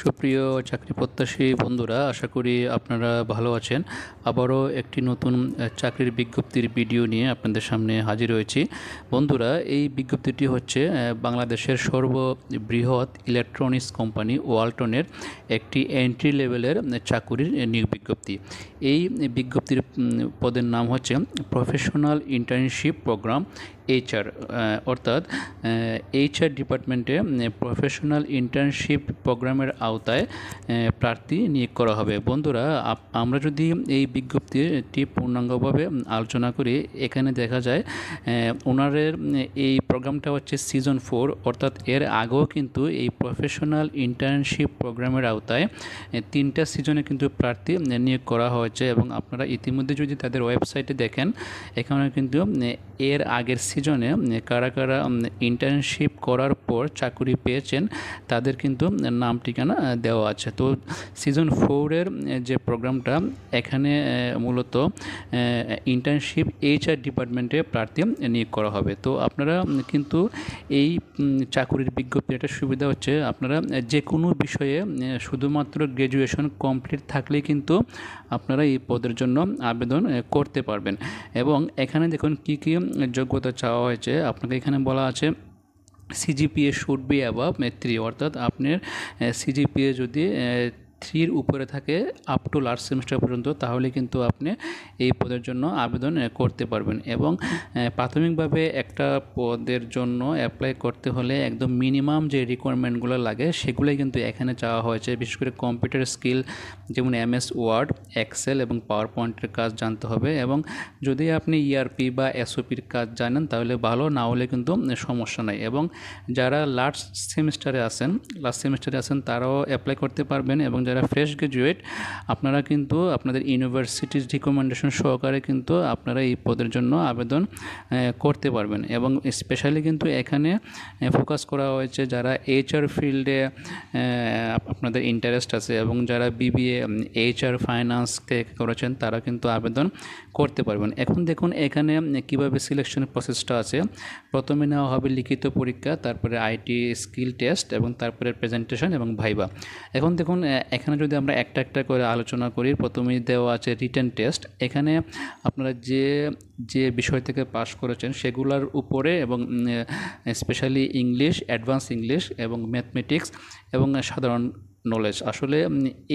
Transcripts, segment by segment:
সুপ্রিয় চাকরি প্রত্যাশী বন্ধুরা, আশা করি আপনারা ভালো আছেন। আবারও একটি নতুন চাকরির বিজ্ঞপ্তির ভিডিও নিয়ে আপনাদের সামনে হাজির হয়েছি। বন্ধুরা, এই বিজ্ঞপ্তিটি হচ্ছে বাংলাদেশের সর্ববৃহৎ ইলেকট্রনিক্স কোম্পানি ওয়ালটনের একটি এন্ট্রি লেভেলের চাকুরির নিয়োগ বিজ্ঞপ্তি। এই বিজ্ঞপ্তির পদের নাম হচ্ছে প্রফেশনাল ইন্টার্নশিপ প্রোগ্রাম HR, অর্থাৎ HR ডিপার্টমেন্টে প্রফেশনাল ইন্টার্নশিপ প্রোগ্রামের আওতায় প্রার্থী নিয়োগ করা হবে। বন্ধুরা, আমরা যদি এই বিজ্ঞপ্তিটি পূর্ণাঙ্গভাবে আলোচনা করি, এখানে দেখা যায় ওনাদের এই প্রোগ্রামটা হচ্ছে সিজন 4, অর্থাৎ এর আগেও কিন্তু এই প্রফেশনাল ইন্টার্নশিপ প্রোগ্রামের আওতায় 3টা সিজনে কিন্তু প্রার্থী নিয়োগ করা হয়েছে। এবং আপনারা ইতিমধ্যে যদি তাদের ওয়েবসাইটে দেখেন, এখানে কিন্তু এর আগের সিজনে কারা কারা ইন্টার্নশিপ করার পর চাকরি পেয়েছেন তাদের কিন্তু নাম ঠিকানা দেওয়া আছে। তো সিজন 4-এর যে প্রোগ্রামটা, এখানে মূলত ইন্টার্নশিপ HR ডিপার্টমেন্টে প্রার্থী নিয়োগ করা হবে। তো আপনারা কিন্তু এই চাকরির বিজ্ঞপ্তির একটা সুবিধা হচ্ছে, আপনারা যে কোনো বিষয়ে শুধুমাত্র গ্র্যাজুয়েশন কমপ্লিট থাকলেই কিন্তু আপনারা এই পদের জন্য আবেদন করতে পারবেন। এবং এখানে দেখুন কী কী যোগ্যতা চাওয়া হয়েছে। আপনাকে এখানে বলা আছে CGPA শুড বি অ্যাবাভ 3, অর্থাৎ আপনার CGPA যদি 3-র উপরে থাকে আপ টু লাস্ট সেমিস্টার পর্যন্ত, তাহলে কিন্তু আপনি এই পদের জন্য আবেদন করতে পারবেন। এবং প্রাথমিকভাবে একটা পদের জন্য অ্যাপ্লাই করতে হলে একদম মিনিমাম যে রিকোয়ারমেন্টগুলো লাগে সেগুলোই কিন্তু এখানে চাওয়া হয়েছে। বিশেষ করে কম্পিউটার স্কিল, যেমন MS ওয়ার্ড, এক্সেল এবং পাওয়ার পয়েন্টের কাজ জানতে হবে। এবং যদি আপনি ERP বা SOPর কাজ জানেন তাহলে ভালো, না হলে কিন্তু সমস্যা নাই। এবং যারা লাস্ট সেমিস্টারে আছেন তারাও অ্যাপ্লাই করতে পারবেন। এবং যারা ফ্রেশ গ্র্যাজুয়েট, আপনারা কিন্তু আপনাদের ইউনিভার্সিটির রিকমেন্ডেশন সহকারে কিন্তু আপনারা এই পদের জন্য আবেদন করতে পারবেন। এবং স্পেশালি কিন্তু এখানে ফোকাস করা হয়েছে যারা HR ফিল্ডে আপনাদের ইন্টারেস্ট আছে এবং যারা BBA HR ফাইন্যান্স থেকে করেছেন তারা কিন্তু আবেদন করতে পারবেন। এখন দেখুন এখানে কিভাবে সিলেকশনের প্রসেসটা আছে। প্রথমে নেওয়া হবে লিখিত পরীক্ষা, তারপরে IT স্কিল টেস্ট এবং তারপরে প্রেজেন্টেশন এবং ভাইবা। এখন দেখুন এখানে যদি আমরা একটা একটা করে আলোচনা করি, প্রথমেই দেওয়া আছে রিটেন টেস্ট। এখানে আপনারা যে বিষয় থেকে পাস করেছেন সেগুলোর উপরে, এবং স্পেশালি ইংলিশ, অ্যাডভান্স ইংলিশ এবং ম্যাথমেটিক্স এবং সাধারণ নলেজ। আসলে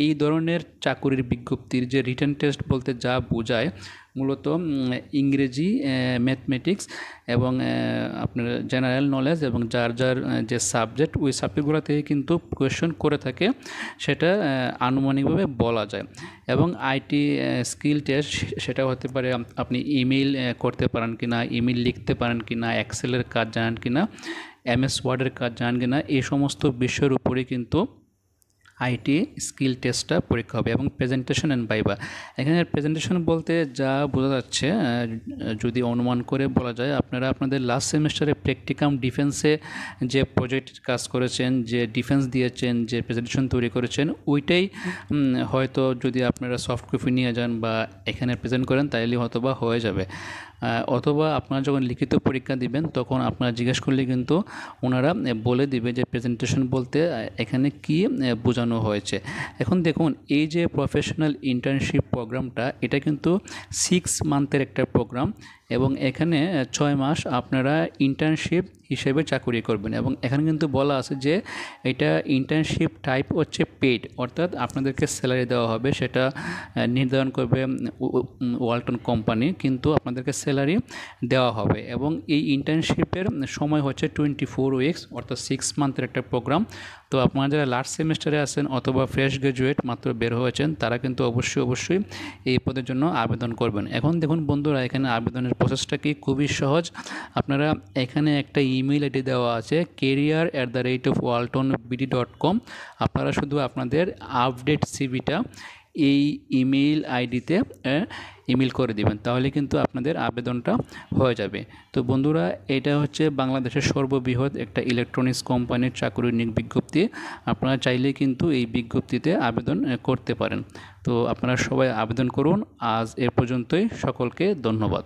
এই ধরনের চাকুরির বিজ্ঞপ্তির যে রিটেন টেস্ট বলতে যা বোঝায়, মূলত ইংরেজি, ম্যাথমেটিক্স এবং আপনার জেনারেল নলেজ এবং যার যে সাবজেক্ট, ওই সাবজেক্টগুলো থেকে কিন্তু কোয়েশ্চন করে থাকে, সেটা আনুমানিকভাবে বলা যায়। এবং IT স্কিল টেস্ট, সেটা হতে পারে আপনি ইমেইল করতে পারেন কি না, ইমেইল লিখতে পারেন কি না, এক্সেলের কাজ জানেন কি না, MS ওয়ার্ডের কাজ জানেন কি না, এই সমস্ত বিষয়ের উপরে কিন্তু IT স্কিল টেস্টটা পরীক্ষা হবে। এবং প্রেজেন্টেশন অ্যান্ড ভাইবা, এখানে প্রেজেন্টেশন বলতে যা বোঝা যাচ্ছে, যদি অনুমান করে বলা যায়, আপনারা আপনাদের লাস্ট সেমিস্টারে প্র্যাকটিকাম ডিফেন্সে যে প্রজেক্টের কাজ করেছেন, যে ডিফেন্স দিয়েছেন, যে প্রেজেন্টেশন তৈরি করেছেন, ওইটাই হয়তো যদি আপনারা সফট কপি নিয়ে যান বা এখানে প্রেজেন্ট করেন তাইলে হয়তো বা হয়ে যাবে। অথবা আপনারা যখন লিখিত পরীক্ষা দিবেন তখন আপনারা জিজ্ঞেস করলে কিন্তু ওনারা বলে দিবে যে প্রেজেন্টেশন বলতে এখানে কি বোঝানো হয়েছে। এখন দেখুন এই যে প্রফেশনাল ইন্টার্নশিপ প্রোগ্রামটা, এটা কিন্তু 6 মান্থের একটা প্রোগ্রাম। এবং এখানে 6 মাস আপনারা ইন্টার্নশিপ হিসেবে চাকরি করবেন। এবং এখানে কিন্তু বলা আছে যে এটা ইন্টার্নশিপ টাইপ হচ্ছে পেইড, অর্থাৎ আপনাদেরকে স্যালারি দেওয়া হবে, সেটা নির্ধারণ করবে ওয়ালটন কোম্পানি, কিন্তু আপনাদেরকে স্যালারি দেওয়া হবে। এবং এই ইন্টার্নশিপের সময় হচ্ছে 24 উইকস, অর্থাৎ 6 মান্থের একটা প্রোগ্রাম। তো আপনারা যারা লাস্ট সেমিস্টারে আছেন অথবা ফ্রেশ গ্র্যাজুয়েট মাত্র বের হয়েছেন, তারা কিন্তু অবশ্যই এই পদের জন্য আবেদন করবেন। এখন দেখুন বন্ধুরা, এখানে আবেদনের প্রসেসটা কি, খুবই সহজ। আপনারা এখানে একটা ইমেইল আইডি দেওয়া আছে career@waltonbd.com। আপনারা শুধু আপনাদের আপডেট CVটা এই ইমেইল আইডিতে ইমেল করে দিবেন, তাহলে কিন্তু আপনাদের আবেদনটা হয়ে যাবে। তো বন্ধুরা, এটা হচ্ছে বাংলাদেশের সর্ববৃহৎ একটা ইলেকট্রনিক্স কোম্পানির চাকরির নিয়োগ বিজ্ঞপ্তি। আপনারা চাইলে কিন্তু এই বিজ্ঞপ্তিতে আবেদন করতে পারেন। তো আপনারা সবাই আবেদন করুন। আজ এ পর্যন্তই, সকলকে ধন্যবাদ।